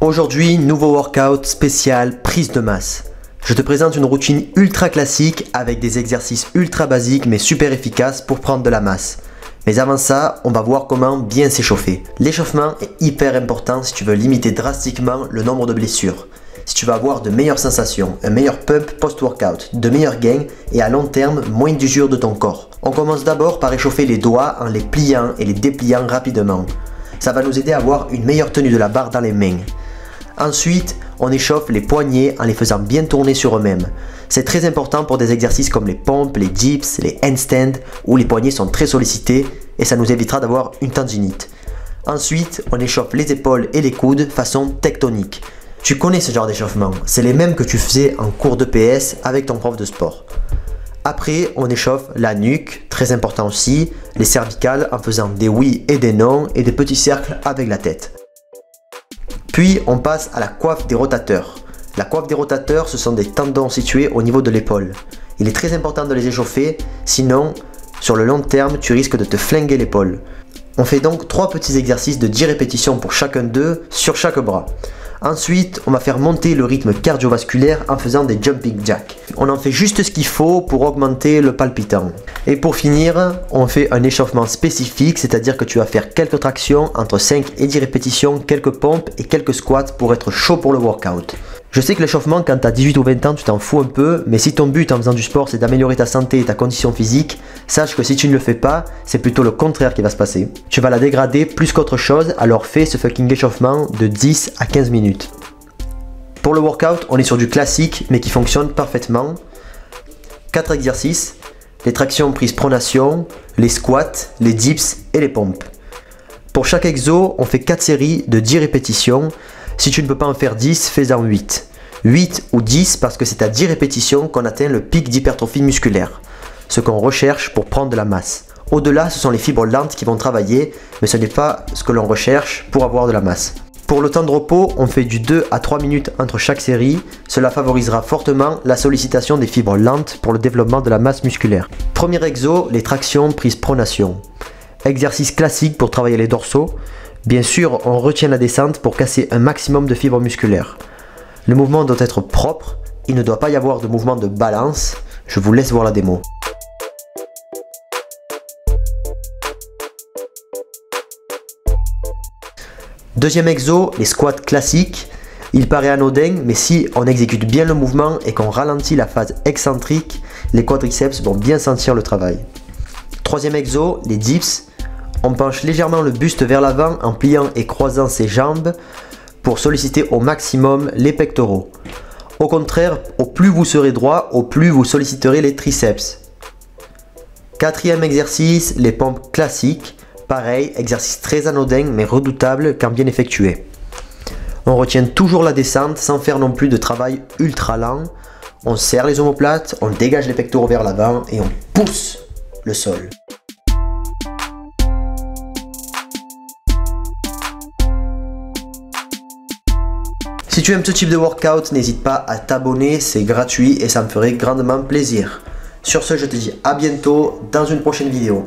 Aujourd'hui, nouveau workout spécial prise de masse. Je te présente une routine ultra classique avec des exercices ultra basiques mais super efficaces pour prendre de la masse. Mais avant ça, on va voir comment bien s'échauffer. L'échauffement est hyper important si tu veux limiter drastiquement le nombre de blessures. Si tu veux avoir de meilleures sensations, un meilleur pump post-workout, de meilleurs gains et à long terme, moins d'usure de ton corps. On commence d'abord par échauffer les doigts en les pliant et les dépliant rapidement. Ça va nous aider à avoir une meilleure tenue de la barre dans les mains. Ensuite, on échauffe les poignets en les faisant bien tourner sur eux-mêmes. C'est très important pour des exercices comme les pompes, les dips, les handstands où les poignets sont très sollicités et ça nous évitera d'avoir une tendinite. Ensuite, on échauffe les épaules et les coudes façon tectonique. Tu connais ce genre d'échauffement, c'est les mêmes que tu faisais en cours de PS avec ton prof de sport. Après, on échauffe la nuque, très important aussi, les cervicales en faisant des oui et des non et des petits cercles avec la tête. Puis on passe à la coiffe des rotateurs. La coiffe des rotateurs, ce sont des tendons situés au niveau de l'épaule. Il est très important de les échauffer, sinon sur le long terme tu risques de te flinguer l'épaule. On fait donc 3 petits exercices de 10 répétitions pour chacun d'eux sur chaque bras. Ensuite, on va faire monter le rythme cardiovasculaire en faisant des jumping jacks. On en fait juste ce qu'il faut pour augmenter le palpitant. Et pour finir, on fait un échauffement spécifique, c'est-à-dire que tu vas faire quelques tractions entre 5 et 10 répétitions, quelques pompes et quelques squats pour être chaud pour le workout. Je sais que l'échauffement, quand tu as 18 ou 20 ans, tu t'en fous un peu, mais si ton but en faisant du sport c'est d'améliorer ta santé et ta condition physique, sache que si tu ne le fais pas, c'est plutôt le contraire qui va se passer. Tu vas la dégrader plus qu'autre chose, alors fais ce fucking échauffement de 10 à 15 minutes. Pour le workout, on est sur du classique mais qui fonctionne parfaitement. 4 exercices, les tractions prises pronation, les squats, les dips et les pompes. Pour chaque exo, on fait 4 séries de 10 répétitions. Si tu ne peux pas en faire 10, fais-en 8. 8 ou 10 parce que c'est à 10 répétitions qu'on atteint le pic d'hypertrophie musculaire, ce qu'on recherche pour prendre de la masse. Au-delà, ce sont les fibres lentes qui vont travailler, mais ce n'est pas ce que l'on recherche pour avoir de la masse. Pour le temps de repos, on fait du 2 à 3 minutes entre chaque série. Cela favorisera fortement la sollicitation des fibres lentes pour le développement de la masse musculaire. Premier exo, les tractions prises pronation. Exercice classique pour travailler les dorsaux. Bien sûr, on retient la descente pour casser un maximum de fibres musculaires. Le mouvement doit être propre, il ne doit pas y avoir de mouvement de balance. Je vous laisse voir la démo. Deuxième exo, les squats classiques. Il paraît anodin, mais si on exécute bien le mouvement et qu'on ralentit la phase excentrique, les quadriceps vont bien sentir le travail. Troisième exo, les dips. On penche légèrement le buste vers l'avant en pliant et croisant ses jambes pour solliciter au maximum les pectoraux. Au contraire, au plus vous serez droit, au plus vous solliciterez les triceps. Quatrième exercice, les pompes classiques. Pareil, exercice très anodin mais redoutable quand bien effectué. On retient toujours la descente sans faire non plus de travail ultra lent. On serre les omoplates, on dégage les pectoraux vers l'avant et on pousse le sol. Si tu aimes ce type de workout, n'hésite pas à t'abonner, c'est gratuit et ça me ferait grandement plaisir. Sur ce, je te dis à bientôt dans une prochaine vidéo.